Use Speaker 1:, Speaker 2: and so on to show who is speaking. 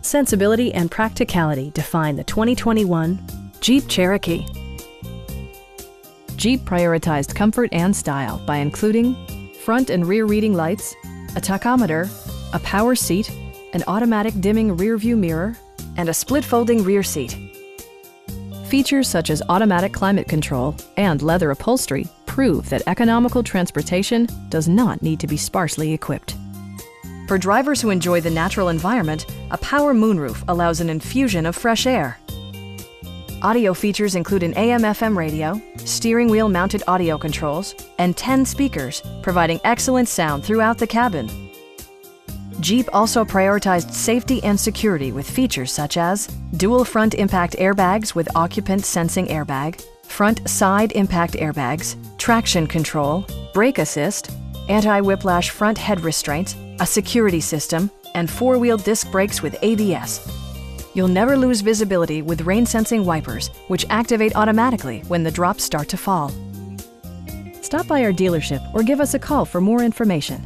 Speaker 1: Sensibility and practicality define the 2021 Jeep Cherokee. Jeep prioritized comfort and style by including front and rear reading lights, a tachometer, a power seat, an automatic dimming rear-view mirror, and a split-folding rear seat. Features such as automatic climate control and leather upholstery prove that economical transportation does not need to be sparsely equipped. For drivers who enjoy the natural environment, a power moonroof allows an infusion of fresh air. Audio features include an AM/FM radio, steering wheel mounted audio controls, and 10 speakers, providing excellent sound throughout the cabin. Jeep also prioritized safety and security with features such as dual front impact airbags with occupant sensing airbag, front side impact airbags, traction control, brake assist, anti-whiplash front head restraints, a security system, and four-wheel disc brakes with ABS. You'll never lose visibility with rain-sensing wipers, which activate automatically when the drops start to fall. Stop by our dealership or give us a call for more information.